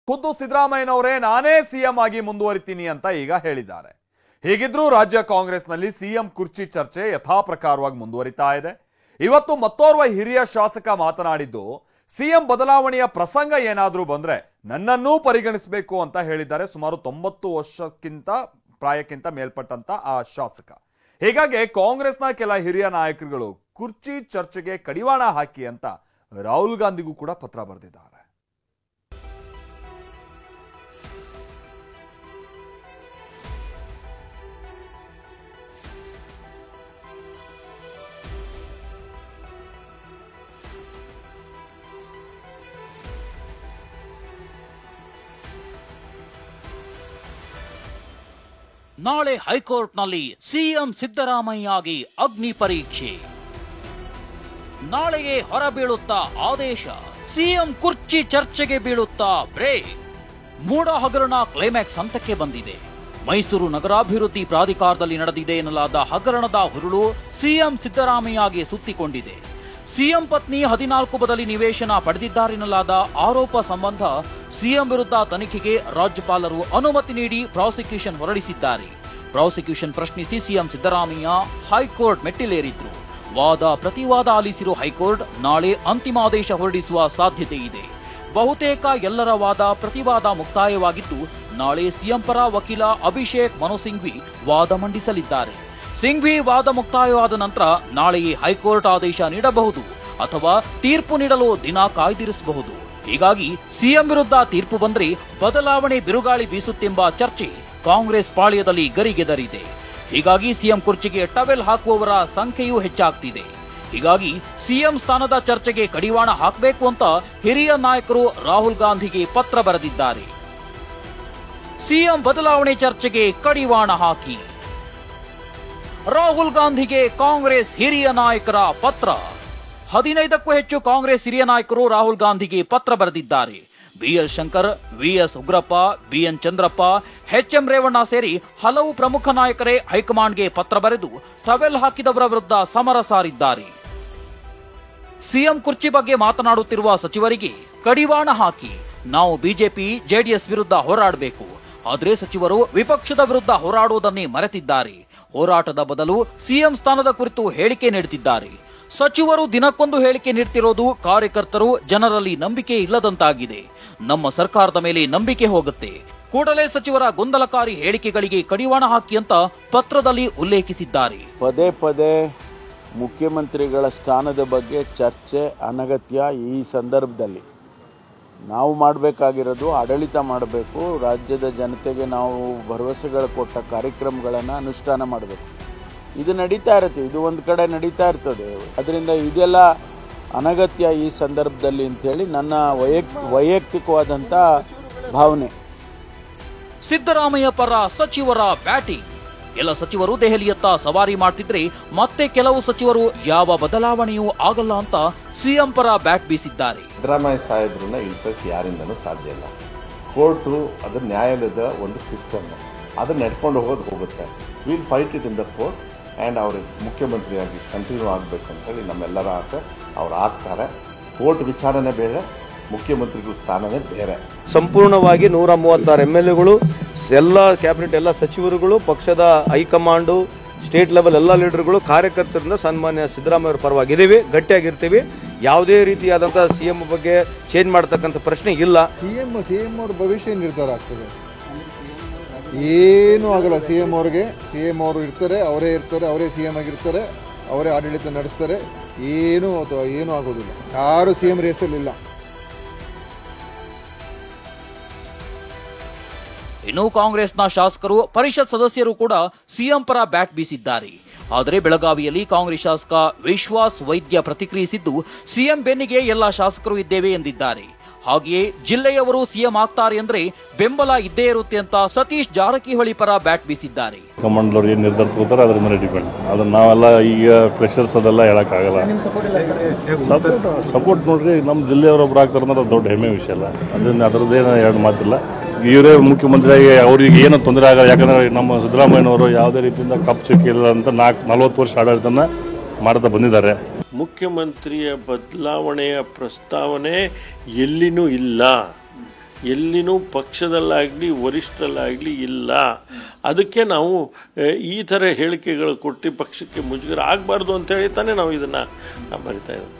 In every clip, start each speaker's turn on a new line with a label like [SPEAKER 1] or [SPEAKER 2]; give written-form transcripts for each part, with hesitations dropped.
[SPEAKER 1] ಖುದ್ದು ಸಿದ್ದರಾಮಯ್ಯನವರೇ ನಾನೇ ಸಿಎಂ ಆಗಿ ಮುಂದುವರಿತೀನಿ ಅಂತ ಈಗ ಹೇಳಿದ್ದಾರೆ. ಹೀಗಿದ್ರೂ ರಾಜ್ಯ ಕಾಂಗ್ರೆಸ್ನಲ್ಲಿ ಸಿಎಂ ಕುರ್ಚಿ ಚರ್ಚೆ ಯಥಾಪ್ರಕಾರವಾಗಿ ಮುಂದುವರಿತಾ ಇದೆ. ಇವತ್ತು ಮತ್ತೋರ್ವ ಹಿರಿಯ ಶಾಸಕ ಮಾತನಾಡಿದ್ದು, ಸಿಎಂ ಬದಲಾವಣೆಯ ಪ್ರಸಂಗ ಏನಾದರೂ ಬಂದ್ರೆ ನನ್ನನ್ನೂ ಪರಿಗಣಿಸಬೇಕು ಅಂತ ಹೇಳಿದ್ದಾರೆ. ಸುಮಾರು 90 ವರ್ಷಕ್ಕಿಂತ ಪ್ರಾಯಕ್ಕಿಂತ ಮೇಲ್ಪಟ್ಟಂತ ಆ ಶಾಸಕ. ಹೀಗಾಗಿ ಕಾಂಗ್ರೆಸ್ನ ಕೆಲ ಹಿರಿಯ ನಾಯಕರುಗಳು ಕುರ್ಚಿ ಚರ್ಚೆಗೆ ಕಡಿವಾಣ ಹಾಕಿ ಅಂತ ರಾಹುಲ್ ಗಾಂಧಿಗೂ ಕೂಡ ಪತ್ರ ಬರೆದಿದ್ದಾರೆ.
[SPEAKER 2] ನಾಳೆ ಹೈಕೋರ್ಟ್ನಲ್ಲಿ ಸಿಎಂ ಸಿದ್ದರಾಮಯ್ಯಗೆ ಅಗ್ನಿ ಪರೀಕ್ಷೆ. ನಾಳೆಗೆ ಹೊರಬೀಳುತ್ತಾ ಆದೇಶ, ಸಿಎಂ ಕುರ್ಚಿ ಚರ್ಚೆಗೆ ಬೀಳುತ್ತಾ ಬ್ರೇಕ್. ಮೂಡ ಹಗರಣ ಕ್ಲೈಮ್ಯಾಕ್ಸ್ ಹಂತಕ್ಕೆ ಬಂದಿದೆ. ಮೈಸೂರು ನಗರಾಭಿವೃದ್ಧಿ ಪ್ರಾಧಿಕಾರದಲ್ಲಿ ನಡೆದಿದೆ ಎನ್ನಲಾದ ಹಗರಣದ ಹುರುಳು ಸಿಎಂ ಸಿದ್ದರಾಮಯ್ಯಗೆ ಸುತ್ತಿಕೊಂಡಿದೆ. ಸಿಎಂ ಪತ್ನಿ 14 ಬದಲಿ ನಿವೇಶನ ಪಡೆದಿದ್ದಾರೆನ್ನಲಾದ ಆರೋಪ ಸಂಬಂಧ ಸಿಎಂ ವಿರುದ್ಧ ತನಿಖೆಗೆ ರಾಜ್ಯಪಾಲರು ಅನುಮತಿ ನೀಡಿ ಪ್ರಾಸಿಕ್ಯೂಷನ್ ಹೊರಡಿಸಿದ್ದಾರೆ. ಪ್ರಾಸಿಕ್ಯೂಷನ್ ಪ್ರಶ್ನಿಸಿ ಸಿಎಂ ಸಿದ್ದರಾಮಯ್ಯ ಹೈಕೋರ್ಟ್ ಮೆಟ್ಟಿಲೇರಿದ್ರು. ವಾದ ಪ್ರತಿವಾದ ಆಲಿಸಿರುವ ಹೈಕೋರ್ಟ್ ನಾಳೆ ಅಂತಿಮ ಆದೇಶ ಹೊರಡಿಸುವ ಸಾಧ್ಯತೆ ಇದೆ. ಬಹುತೇಕ ಎಲ್ಲರ ವಾದ ಪ್ರತಿವಾದ ಮುಕ್ತಾಯವಾಗಿದ್ದು, ನಾಳೆ ಸಿಎಂ ಪರ ವಕೀಲ ಅಭಿಷೇಕ್ ಮನು ಸಿಂಘ್ವಿ ವಾದ ಮಂಡಿಸಲಿದ್ದಾರೆ. ಸಿಂಘ್ವಿ ವಾದ ಮುಕ್ತಾಯವಾದ ನಂತರ ನಾಳೆಯೇ ಹೈಕೋರ್ಟ್ ಆದೇಶ ನೀಡಬಹುದು ಅಥವಾ ತೀರ್ಪು ನೀಡಲು ದಿನ ಕಾಯ್ದಿರಿಸಬಹುದು. ಹೀಗಾಗಿ ಸಿಎಂ ವಿರುದ್ಧ ತೀರ್ಪು ಬಂದ್ರೆ ಬದಲಾವಣೆ ಬಿರುಗಾಳಿ ಬೀಸುತ್ತೆಂಬ ಚರ್ಚೆ ಕಾಂಗ್ರೆಸ್ ಪಾಳ್ಯದಲ್ಲಿ ಗರಿಗೆದರಿದೆ. ಹೀಗಾಗಿ ಸಿಎಂ ಕುರ್ಚಿಗೆ ಟವೆಲ್ ಹಾಕುವವರ ಸಂಖ್ಯೆಯೂ ಹೆಚ್ಚಾಗ್ತಿದೆ. ಹೀಗಾಗಿ ಸಿಎಂ ಸ್ಥಾನದ ಚರ್ಚೆಗೆ ಕಡಿವಾಣ ಹಾಕಬೇಕು ಅಂತ ಹಿರಿಯ ನಾಯಕರು ರಾಹುಲ್ ಗಾಂಧಿಗೆ ಪತ್ರ ಬರೆದಿದ್ದಾರೆ. ಸಿಎಂ ಬದಲಾವಣೆ ಚರ್ಚೆಗೆ ಕಡಿವಾಣ ಹಾಕಿ. ರಾಹುಲ್ ಗಾಂಧಿಗೆ ಕಾಂಗ್ರೆಸ್ ಹಿರಿಯ ನಾಯಕರ ಪತ್ರ. 15ಕ್ಕೂ ಹೆಚ್ಚು ಕಾಂಗ್ರೆಸ್ ಹಿರಿಯ ನಾಯಕರು ರಾಹುಲ್ ಗಾಂಧಿಗೆ ಪತ್ರ ಬರೆದಿದ್ದಾರೆ. BL Shankar, VS Ugrappa, BN Chandrappa, HM Revanna ಸೇರಿ ಹಲವು ಪ್ರಮುಖ ನಾಯಕರೇ ಹೈಕಮಾಂಡ್ಗೆ ಪತ್ರ ಬರೆದು ಟವೆಲ್ ಹಾಕಿದವರ ವಿರುದ್ಧ ಸಮರ ಸಾರಿದ್ದಾರೆ. ಸಿಎಂ ಕುರ್ಚಿ ಬಗ್ಗೆ ಮಾತನಾಡುತ್ತಿರುವ ಸಚಿವರಿಗೆ ಕಡಿವಾಣ ಹಾಕಿ. ನಾವು ಬಿಜೆಪಿ ಜೆಡಿಎಸ್ ವಿರುದ್ಧ ಹೋರಾಡಬೇಕು, ಆದರೆ ಸಚಿವರು ವಿಪಕ್ಷದ ವಿರುದ್ಧ ಹೋರಾಡುವುದನ್ನೇ ಮರೆತಿದ್ದಾರೆ. ಹೋರಾಟದ ಬದಲು ಸಿಎಂ ಸ್ಥಾನದ ಕುರಿತು ಹೇಳಿಕೆ ನೀಡುತ್ತಿದ್ದಾರೆ. ಸಚಿವರು ದಿನಕ್ಕೊಂದು ಹೇಳಿಕೆ ನೀಡುತ್ತಿರೋದು ಕಾರ್ಯಕರ್ತರು ಜನರಲ್ಲಿ ನಂಬಿಕೆ ಇಲ್ಲದಂತಾಗಿದೆ. ನಮ್ಮ ಸರ್ಕಾರದ ಮೇಲೆ ನಂಬಿಕೆ ಹೋಗುತ್ತೆ. ಕೂಡಲೇ ಸಚಿವರ ಗೊಂದಲಕಾರಿ ಹೇಳಿಕೆಗಳಿಗೆ ಕಡಿವಾಣ ಹಾಕಿ ಅಂತ ಪತ್ರದಲ್ಲಿ ಉಲ್ಲೇಖಿಸಿದ್ದಾರೆ.
[SPEAKER 3] ಪದೇ ಪದೇ ಮುಖ್ಯಮಂತ್ರಿಗಳ ಸ್ಥಾನದ ಬಗ್ಗೆ ಚರ್ಚೆ ಅನಗತ್ಯ. ಈ ಸಂದರ್ಭದಲ್ಲಿ ನಾವು ಮಾಡಬೇಕಾಗಿರೋದು ಆಡಳಿತ ಮಾಡಬೇಕು. ರಾಜ್ಯದ ಜನತೆಗೆ ನಾವು ಭರವಸೆಗಳು ಕೊಟ್ಟ ಕಾರ್ಯಕ್ರಮಗಳನ್ನು ಅನುಷ್ಠಾನ ಮಾಡಬೇಕು. ಇದು ನಡೀತಾ ಇರುತ್ತೆ, ಇದು ಒಂದು ಕಡೆ ನಡೀತಾ ಇರ್ತದೆ. ಅದರಿಂದ ಇದೆಲ್ಲ ಅನಗತ್ಯ ಈ ಸಂದರ್ಭದಲ್ಲಿ ಅಂತೇಳಿ ನನ್ನ ವೈಯಕ್ತಿಕವಾದಂಥ ಭಾವನೆ.
[SPEAKER 2] ಸಿದ್ದರಾಮಯ್ಯ ಪರ ಸಚಿವರ ಬ್ಯಾಟಿಂಗ್. ಕೆಲ ಸಚಿವರು ದೆಹಲಿಯತ್ತ ಸವಾರಿ ಮಾಡ್ತಿದ್ರೆ ಮತ್ತೆ ಕೆಲವು ಸಚಿವರು ಯಾವ ಬದಲಾವಣೆಯೂ ಆಗಲ್ಲ ಅಂತ ಸಿಎಂ ಪರ ಬ್ಯಾಟ್ ಬೀಸಿದ್ದಾರೆ.
[SPEAKER 4] ಸಿದ್ದರಾಮಯ್ಯ ಸಾಹೇಬ್ರನ್ನ ಇಳಿಸೋಕೆ ಯಾರಿಂದನೂ ಸಾಧ್ಯ ಇಲ್ಲ. ಕೋರ್ಟು ಅದು ನ್ಯಾಯಾಲಯದ ಒಂದು ಸಿಸ್ಟಮ್, ಅದನ್ನ ನಡ್ಕೊಂಡು ಹೋಗುತ್ತೆ. Will fight it in the court and ಅವರು ಮುಖ್ಯಮಂತ್ರಿಯಾಗಿ ಕಂಟಿನ್ಯೂ ಆಗಬೇಕು ಅಂತೇಳಿ ನಮ್ಮೆಲ್ಲರ ಆಸೆ. ಅವ್ರು ಆಗ್ತಾರೆ. ಕೋರ್ಟ್ ವಿಚಾರಣೆ ಬೇರೆ, ಮುಖ್ಯಮಂತ್ರಿಗಳ ಸ್ಥಾನನೇ ಬೇರೆ.
[SPEAKER 5] ಸಂಪೂರ್ಣವಾಗಿ 136 MLAಗಳು, ಎಲ್ಲ ಕ್ಯಾಬಿನೆಟ್, ಎಲ್ಲ ಸಚಿವರುಗಳು, ಪಕ್ಷದ ಹೈಕಮಾಂಡು, ಸ್ಟೇಟ್ ಲೆವೆಲ್ ಎಲ್ಲ ಲೀಡರ್ಗಳು, ಕಾರ್ಯಕರ್ತರಿಂದ ಸನ್ಮಾನ್ಯ ಸಿದ್ದರಾಮಯ್ಯ ಅವರ ಪರವಾಗಿದ್ದೀವಿ, ಗಟ್ಟಿಯಾಗಿರ್ತೀವಿ. ಯಾವುದೇ ರೀತಿಯಾದಂತಹ ಸಿಎಂ ಬಗ್ಗೆ ಚೇಂಜ್ ಮಾಡತಕ್ಕಂಥ ಪ್ರಶ್ನೆ ಇಲ್ಲ.
[SPEAKER 6] ಸಿಎಂ ಅವ್ರ ಭವಿಷ್ಯ ನಿರ್ಧಾರ ಆಗ್ತದೆ, ಏನೂ ಆಗಲ್ಲ. ಸಿಎಂ ಅವರು ಇರ್ತಾರೆ, ಅವರೇ ಸಿಎಂ ಆಗಿರ್ತಾರೆ, ಅವರೇ ಆಡಳಿತ ನಡೆಸ್ತಾರೆ. ಏನೂ ಆಗೋದಿಲ್ಲ. ಯಾರು ಸಿಎಂ ರೇಸಲ್ಲಿಲ್ಲ.
[SPEAKER 2] ಇನ್ನು ಕಾಂಗ್ರೆಸ್ನ ಶಾಸಕರು, ಪರಿಷತ್ ಸದಸ್ಯರು ಕೂಡ ಸಿಎಂ ಪರ ಬ್ಯಾಟ್ ಬೀಸಿದ್ದಾರೆ. ಆದರೆ ಬೆಳಗಾವಿಯಲ್ಲಿ ಕಾಂಗ್ರೆಸ್ ಶಾಸಕ ವಿಶ್ವಾಸ್ ವೈದ್ಯ ಪ್ರತಿಕ್ರಿಯಿಸಿದ್ದು, ಸಿಎಂ ಬೆನ್ನಿಗೆ ಎಲ್ಲ ಶಾಸಕರು ಇದ್ದೇವೆ ಎಂದಿದ್ದಾರೆ. ಹಾಗೆಯೇ ಜಿಲ್ಲೆಯವರು ಸಿಎಂ ಆಗ್ತಾರೆ ಅಂದ್ರೆ ಬೆಂಬಲ ಇದ್ದೇ ಇರುತ್ತೆ ಅಂತ ಸತೀಶ್ ಜಾರಕಿಹೊಳಿ ಪರ ಬ್ಯಾಟ್ ಬೀಸಿದ್ದಾರೆ.
[SPEAKER 7] ಕಮಾಂಡರ್ ಏನು ನಿರ್ಧಾರ ತಗೋತಾರೆ ಅದ್ರ ಮೇಲೆ ಡಿಪೆಂಡ್. ಅದನ್ನ ನಾವೆಲ್ಲ ಈಗ ಫ್ರೆಶರ್ಸ್ ಅದೆಲ್ಲ ಹೇಳಕ್ಕಾಗಲ್ಲ. ಸಪೋರ್ಟ್ ನೋಡ್ರಿ, ನಮ್ಮ ಜಿಲ್ಲೆಯವರೊಬ್ರು ಆಗ್ತಾರೆ ಅಂದ್ರೆ ದೊಡ್ಡ ಹೆಮ್ಮೆ ವಿಷಯ ಅಲ್ಲ. ಅದರದ್ದೇನು ಎರಡು ಮಾತಿಲ್ಲ. ಇವರೇ ಮುಖ್ಯಮಂತ್ರಿಯಾಗಿ ಅವ್ರಿಗೆ ಏನು ತೊಂದರೆ ಆಗಲ್ಲ. ಯಾಕಂದ್ರೆ ನಮ್ಮ ಸಿದ್ದರಾಮಯ್ಯನವರು ಯಾವುದೇ ರೀತಿಯಿಂದ ಕಪ್ ಸಿಕ್ಕಿಲ್ಲ ಅಂತ 40 ವರ್ಷ ಆಡಳಿತನ ಮಾಡ್ತಾ ಬಂದಿದ್ದಾರೆ.
[SPEAKER 8] ಮುಖ್ಯಮಂತ್ರಿಯ ಬದಲಾವಣೆಯ ಪ್ರಸ್ತಾವನೆ ಎಲ್ಲಿನೂ ಇಲ್ಲ. ಎಲ್ಲಿನೂ ಪಕ್ಷದಲ್ಲಾಗಲಿ ವರಿಷ್ಠರಲ್ಲಾಗಲಿ ಇಲ್ಲ. ಅದಕ್ಕೆ ನಾವು ಈ ಥರ ಹೇಳಿಕೆಗಳು ಕೊಟ್ಟು ಪಕ್ಷಕ್ಕೆ ಮುಜುಗರ ಆಗಬಾರ್ದು ಅಂತ ಹೇಳಿ ತಾನೇ ನಾವು ಇದನ್ನು ಬರಿತಾ ಇದ್ದೀವಿ.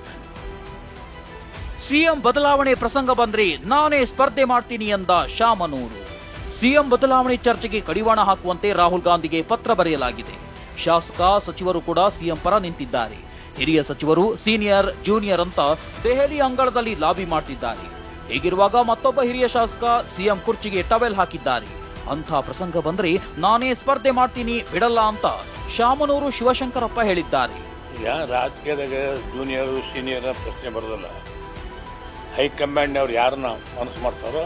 [SPEAKER 2] ಸಿಎಂ ಬದಲಾವಣೆ ಪ್ರಸಂಗ ಬಂದ್ರೆ ನಾನೇ ಸ್ಪರ್ಧೆ ಮಾಡ್ತೀನಿ ಎಂದ ಶಾಮನೂರು. ಸಿಎಂ ಬದಲಾವಣೆ ಚರ್ಚೆಗೆ ಕಡಿವಾಣ ಹಾಕುವಂತೆ ರಾಹುಲ್ ಗಾಂಧಿಗೆ ಪತ್ರ ಬರೆಯಲಾಗಿದೆ. ಶಾಸಕ ಸಚಿವರು ಕೂಡ ಸಿಎಂ ಪರ ನಿಂತಿದ್ದಾರೆ. ಹಿರಿಯ ಸಚಿವರು ಸೀನಿಯರ್ ಜೂನಿಯರ್ ಅಂತ ದೆಹಲಿ ಅಂಗಳದಲ್ಲಿ ಲಾಬಿ ಮಾಡ್ತಿದ್ದಾರೆ. ಹೀಗಿರುವಾಗ ಮತ್ತೊಬ್ಬ ಹಿರಿಯ ಶಾಸಕ ಸಿಎಂ ಕುರ್ಚಿಗೆ ಟವೆಲ್ ಹಾಕಿದ್ದಾರೆ. ಅಂಥ ಪ್ರಸಂಗ ಬಂದ್ರೆ ನಾನೇ ಸ್ಪರ್ಧೆ ಮಾಡ್ತೀನಿ ಬಿಡಲ್ಲ ಅಂತ ಶಾಮನೂರು ಶಿವಶಂಕರಪ್ಪ ಹೇಳಿದ್ದಾರೆ.
[SPEAKER 9] ಈಗ ರಾಜಕೀಯದಾಗ ಜೂನಿಯರು ಸೀನಿಯರ್ ಪ್ರಶ್ನೆ ಬರೋದಲ್ಲ. ಹೈಕಮಾಂಡ್ ಅವ್ರು ಯಾರನ್ನ ಮನಸ್ಸು ಮಾಡ್ತಾರೋ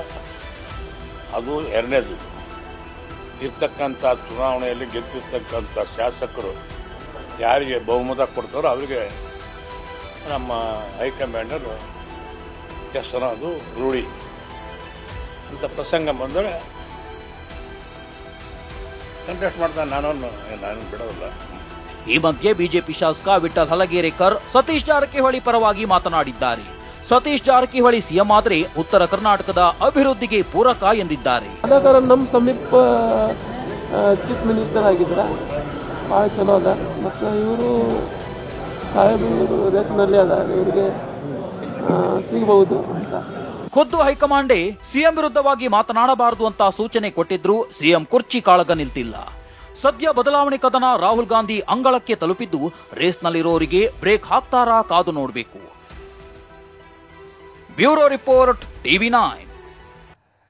[SPEAKER 9] ಅದು ಎರಡನೇದು. ಇರ್ತಕ್ಕಂಥ ಚುನಾವಣೆಯಲ್ಲಿ ಗೆದ್ದಿರ್ತಕ್ಕಂಥ ಶಾಸಕರು ಯಾರಿಗೆ ಬಹುಮತ ಕೊಡ್ತಾರೋ ಅವರಿಗೆ ನಮ್ಮ ಹೈಕಮಾಂಡರು ಹೆಸರು ಅದು ರೂಢಿ ಅಂತ ಪ್ರಸಂಗ ಬಂದರೆ ಕಂಟೆಸ್ಟ್ ಮಾಡ್ತಾನೆ. ನಾನು ಬಿಡೋದಿಲ್ಲ.
[SPEAKER 2] ಈ ಮಧ್ಯೆ ಬಿಜೆಪಿ ಶಾಸಕ ವಿಠಲ್ ಹಲಗೇರೇಕರ್ ಸತೀಶ್ ಜಾರಕಿಹೊಳಿ ಪರವಾಗಿ ಮಾತನಾಡಿದ್ದಾರೆ. ಸತೀಶ್ ಜಾರಕಿಹೊಳಿ ಸಿಎಂ ಆದರೆ ಉತ್ತರ ಕರ್ನಾಟಕದ ಅಭಿವೃದ್ಧಿಗೆ ಪೂರಕ ಎಂದಿದ್ದಾರೆ.
[SPEAKER 10] ನಮ್ಮ ಸಮೀಪ ಚೀಫ್ ಮಿನಿಸ್ಟರ್ ಆಗಿದ್ರ ಭಾಳ ಚಲೋ ಅದ. ಮತ್ತು ಇವರು ಸಾಹೇಬ್ ಇವರು ರೇಸ್ನಲ್ಲಿ ಅದ, ಇವರಿಗೆ ಸಿಗಬಹುದು ಅಂತ.
[SPEAKER 2] ಖುದ್ದು ಹೈಕಮಾಂಡೇ ಸಿಎಂ ವಿರುದ್ಧವಾಗಿ ಮಾತನಾಡಬಾರದು ಅಂತ ಸೂಚನೆ ಕೊಟ್ಟಿದ್ರು ಸಿಎಂ ಕುರ್ಚಿ ಕಾಳಗ ನಿಲ್ತಿಲ್ಲ. ಸದ್ಯ ಬದಲಾವಣೆ ಕದನ ರಾಹುಲ್ ಗಾಂಧಿ ಅಂಗಳಕ್ಕೆ ತಲುಪಿದ್ದು ರೇಸ್ನಲ್ಲಿರೋರಿಗೆ ಬ್ರೇಕ್ ಹಾಕ್ತಾರಾ ಕಾದು ನೋಡಬೇಕು. Bureau report TV nine.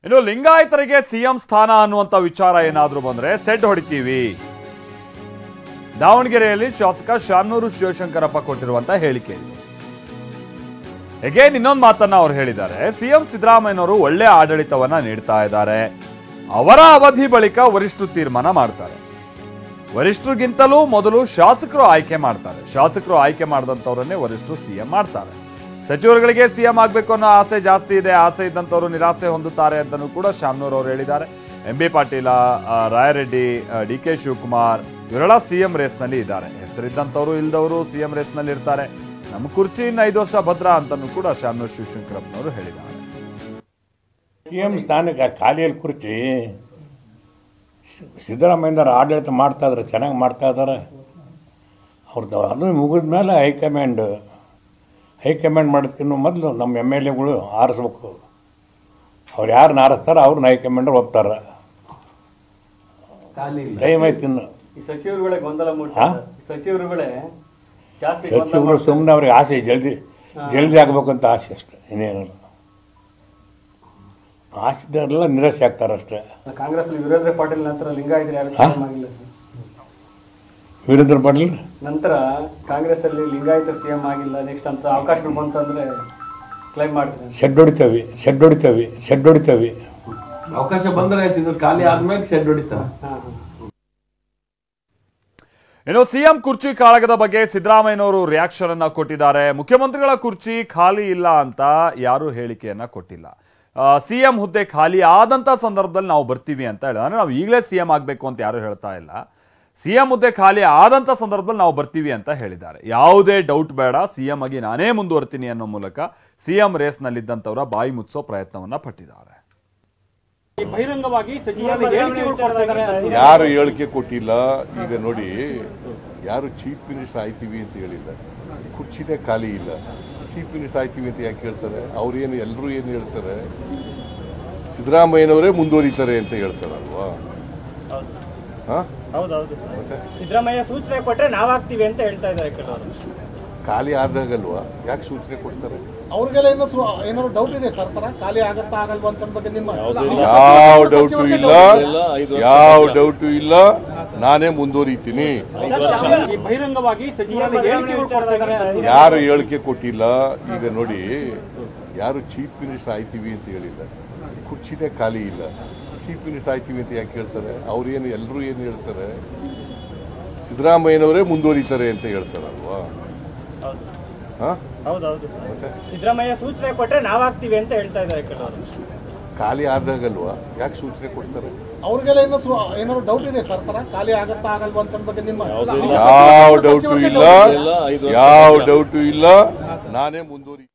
[SPEAKER 1] ಇನ್ನು ಲಿಂಗಾಯತರಿಗೆ ಸಿಎಂ ಸ್ಥಾನ ಅನ್ನುವಂತ ವಿಚಾರ ಏನಾದ್ರೂ ಬಂದ್ರೆ ಸೆಡ್ ಹೊಡಿತೀವಿ. ದಾವಣಗೆರೆಯಲ್ಲಿ ಶಾಸಕ ಶಾಮನೂರು ಶಿವಶಂಕರಪ್ಪ ಕೊಟ್ಟಿರುವಂತ ಹೇಳಿಕೆ. ಹೇಗೆ ಇನ್ನೊಂದು ಮಾತನ್ನ ಅವರು ಹೇಳಿದ್ದಾರೆ. ಸಿಎಂ ಸಿದ್ದರಾಮಯ್ಯನವರು ಒಳ್ಳೆ ಆಡಳಿತವನ್ನ ನೀಡ್ತಾ ಇದ್ದಾರೆ. ಅವರ ಅವಧಿ ಬಳಿಕ ವರಿಷ್ಠರು ತೀರ್ಮಾನ ಮಾಡ್ತಾರೆ. ವರಿಷ್ಠರಿಗಿಂತಲೂ ಮೊದಲು ಶಾಸಕರು ಆಯ್ಕೆ ಮಾಡ್ತಾರೆ. ಶಾಸಕರು ಆಯ್ಕೆ ಮಾಡಿದಂಥವ್ರನ್ನೇ ವರಿಷ್ಠರು ಸಿಎಂ ಮಾಡ್ತಾರೆ. ಸಚಿವರುಗಳಿಗೆ ಸಿಎಂ ಆಗ್ಬೇಕು ಅನ್ನೋ ಆಸೆ ಜಾಸ್ತಿ ಇದೆ. ಆಸೆ ಇದ್ದಂಥವ್ರು ನಿರಾಸೆ ಹೊಂದುತ್ತಾರೆ ಅಂತಲೂ ಕೂಡ ಶಾಮನೂರು ಅವರು ಹೇಳಿದ್ದಾರೆ. MB ಪಾಟೀಲ, ರಾಯರೆಡ್ಡಿ, DK ಶಿವಕುಮಾರ್ ಇವರೆಲ್ಲ ಸಿಎಂ ರೇಸ್ನಲ್ಲಿ ಇದ್ದಾರೆ. ಹೆಸರಿದ್ದಂಥವ್ರು ಇಲ್ದವರು ಸಿಎಂ ರೇಸ್ನಲ್ಲಿ ಇರ್ತಾರೆ. ನಮ್ಮ ಕುರ್ಚಿ ಇನ್ನು 5 ವರ್ಷ ಭದ್ರ ಅಂತಲೂ ಕೂಡ ಶಾಮನೂರು ಶಿವಶಂಕರಪ್ಪನವರು ಹೇಳಿದ್ದಾರೆ.
[SPEAKER 9] ಸಿಎಂ ಸ್ಥಾನಕ್ಕೆ ಖಾಲಿಯಲ್ಲಿ ಕುರ್ಚಿ ಸಿದ್ದರಾಮಯ್ಯನವರು ಆಡಳಿತ ಮಾಡ್ತಾ ಇದ್ದಾರೆ, ಚೆನ್ನಾಗಿ ಮಾಡ್ತಾ ಇದ್ದಾರೆ. ಅವ್ರದ್ದು ಅದು ಮುಗಿದ ಮೇಲೆ ಹೈಕಮಾಂಡ್ ಮಾಡೋದಕ್ಕಿಂತ ಮೊದಲು ನಮ್ಮ MLAಗಳು ಆರಿಸ್ಬೇಕು. ಅವ್ರು ಯಾರನ್ನ ಆರಿಸ್ತಾರೋ ಅವ್ರನ್ನ ಹೈಕಮಾಂಡರ್ ಒಪ್ತಾರೆ. ದಯಮಾಯ್ತು
[SPEAKER 10] ಸಚಿವರುಗಳೇ ಗೊಂದಲ
[SPEAKER 9] ಸಚಿವರು ಸುಮ್ಮನೆ ಅವ್ರಿಗೆ ಆಸೆ ಜಲ್ದಿ ಆಗ್ಬೇಕಂತ ಆಸೆ ಅಷ್ಟೇ, ಇನ್ನೇನಲ್ಲ. ಆಸೆಲ್ಲ ನಿರಾಸೆ ಆಗ್ತಾರೆ ಅಷ್ಟೇ.
[SPEAKER 10] ಕಾಂಗ್ರೆಸ್ ವೀರೇಂದ್ರ ಪಾಟೀಲ್ ನಂತರ ಲಿಂಗಾಯತರು ಯಾರು ಆಗಿಲ್ಲ.
[SPEAKER 9] ವೀರೇಂದ್ರ ಪಾಟೀಲ್
[SPEAKER 10] ನಂತರ ಕಾಂಗ್ರೆಸ್ ಅಲ್ಲಿ ಲಿಂಗಾಯತರು ಸಿಎಂ ಆಗಿಲ್ಲ. ನೆಕ್ಸ್ಟ್ ಅಂತ ಅವಕಾಶಗಳು ಬಂತಂದ್ರೆ ಕ್ಲೈಮ್ ಮಾಡ್ತಾರೆ. ಶೆಡ್ ಹೊಡಿತೇವೆ. ಅವಕಾಶ ಬಂದ್ರೆ ಖಾಲಿ ಆದ್ಮೇಲೆ ಶೆಡ್ ಹೊಡಿತಾರೆ.
[SPEAKER 1] ಇನ್ನು ಸಿಎಂ ಕುರ್ಚಿ ಕಾಳಗದ ಬಗ್ಗೆ ಸಿದ್ದರಾಮಯ್ಯನವರು ರಿಯಾಕ್ಷನ್ ಅನ್ನ ಕೊಟ್ಟಿದ್ದಾರೆ. ಮುಖ್ಯಮಂತ್ರಿಗಳ ಕುರ್ಚಿ ಖಾಲಿ ಇಲ್ಲ ಅಂತ ಯಾರು ಹೇಳಿಕೆಯನ್ನ ಕೊಟ್ಟಿಲ್ಲ. ಸಿಎಂ ಹುದ್ದೆ ಖಾಲಿ ಆದಂತ ಸಂದರ್ಭದಲ್ಲಿ ನಾವು ಬರ್ತೀವಿ ಅಂತ ಹೇಳಿದ್ರೆ, ಅಂದ್ರೆ ನಾವು ಈಗಲೇ ಸಿಎಂ ಆಗ್ಬೇಕು ಅಂತ ಯಾರು ಹೇಳ್ತಾ ಇಲ್ಲ. ಸಿಎಂ ಹುದ್ದೆ ಖಾಲಿ ಆದಂತ ಸಂದರ್ಭದಲ್ಲಿ ನಾವು ಬರ್ತೀವಿ ಅಂತ ಹೇಳಿದ್ದಾರೆ. ಯಾವುದೇ ಡೌಟ್ ಬೇಡ, ಸಿಎಂ ಆಗಿ ನಾನೇ ಮುಂದುವರ್ತೀನಿ ಅನ್ನೋ ಮೂಲಕ ಸಿಎಂ ರೇಸ್ನಲ್ಲಿದ್ದಂಥವರ ಬಾಯಿ ಮುಚ್ಚೋ ಪ್ರಯತ್ನವನ್ನ ಪಟ್ಟಿದ್ದಾರೆ.
[SPEAKER 10] ಬಹಿರಂಗವಾಗಿ
[SPEAKER 4] ಯಾರು ಹೇಳಿಕೆ ಕೊಟ್ಟಿಲ್ಲ. ಈಗ ನೋಡಿ, ಯಾರು ಚೀಫ್ ಮಿನಿಸ್ಟರ್ ಆಯ್ತೀವಿ ಅಂತ ಹೇಳಿಲ್ಲ. ಕುರ್ಚಿನೇ ಖಾಲಿ ಇಲ್ಲ. ಚೀಫ್ ಮಿನಿಸ್ಟರ್ ಆಯ್ತೀವಿ ಅಂತ ಯಾಕೆ ಹೇಳ್ತಾರೆ? ಅವ್ರೇನು ಎಲ್ಲರೂ ಏನು ಹೇಳ್ತಾರೆ? ಸಿದ್ದರಾಮಯ್ಯನವರೇ ಮುಂದುವರಿತಾರೆ ಅಂತ ಹೇಳ್ತಾರಲ್ವಾ?
[SPEAKER 10] ಸಿದ್ದರಾಮಯ್ಯ ಸೂಚನೆ ಕೊಟ್ಟರೆ ನಾವಾಗ್ತೀವಿ ಅಂತ ಹೇಳ್ತಾ ಇದ್ದಾರೆ ಕೆಲವರು.
[SPEAKER 4] ಖಾಲಿ ಆದಾಗಲ್ವಾ ಯಾಕೆ ಸೂಚನೆ ಕೊಡ್ತಾರೆ?
[SPEAKER 6] ಅವ್ರಿಗೆಲ್ಲ ಏನಾದ್ರು ಡೌಟ್ ಇದೆ ಸರ್ಕಾರ ಖಾಲಿ ಆಗತ್ತಾ ಆಗಲ್ವಾ ಅಂತ ಬಗ್ಗೆ ನಿಮ್ಮ
[SPEAKER 4] ಯಾವ ಡೌಟು ಇಲ್ಲ. ನಾನೇ ಮುಂದುವರಿತೀನಿ.
[SPEAKER 10] ಬಹಿರಂಗವಾಗಿ
[SPEAKER 4] ಯಾರು ಹೇಳಿಕೆ ಕೊಟ್ಟಿಲ್ಲ. ಈಗ ನೋಡಿ, ಯಾರು ಚೀಫ್ ಮಿನಿಸ್ಟರ್ ಆಯ್ತೀವಿ ಅಂತ ಹೇಳಿಲ್ಲ. ಕುರ್ಚಿನೇ ಖಾಲಿ ಇಲ್ಲ. ಚೀಫ್ ಮಿನಿಸ್ಟರ್ ಆಯ್ತೀವಿ ಅಂತ ಯಾಕೆ ಹೇಳ್ತಾರೆ? ಅವ್ರೇನು ಎಲ್ಲರೂ ಏನು ಹೇಳ್ತಾರೆ? ಸಿದ್ದರಾಮಯ್ಯನವರೇ ಮುಂದುವರಿತಾರೆ ಅಂತ ಹೇಳ್ತಾರಲ್ವಾ?
[SPEAKER 10] ಸಿದ್ದರಾಮಯ್ಯ ಸೂಚನೆ ಕೊಟ್ಟರೆ ನಾವಾಗ್ತೀವಿ ಅಂತ ಹೇಳ್ತಾ ಇದ್ದಾರೆ ಕೆಲವರು.
[SPEAKER 4] ಖಾಲಿ ಆದಾಗಲ್ವಾ ಯಾಕೆ ಸೂಚನೆ ಕೊಡ್ತಾರೆ?
[SPEAKER 6] ಅವ್ರಿಗೆಲ್ಲ ಏನಾದ್ರು ಡೌಟ್ ಇದೆ ಸರ್ಕಾರ ಖಾಲಿ ಆಗತ್ತಾ ಆಗಲ್ವಾ ಅಂತ ಬಗ್ಗೆ ನಿಮ್ಮ
[SPEAKER 4] ಯಾವ ಡೌಟು ಇಲ್ಲ. ನಾನೇ ಮುಂದುವರಿ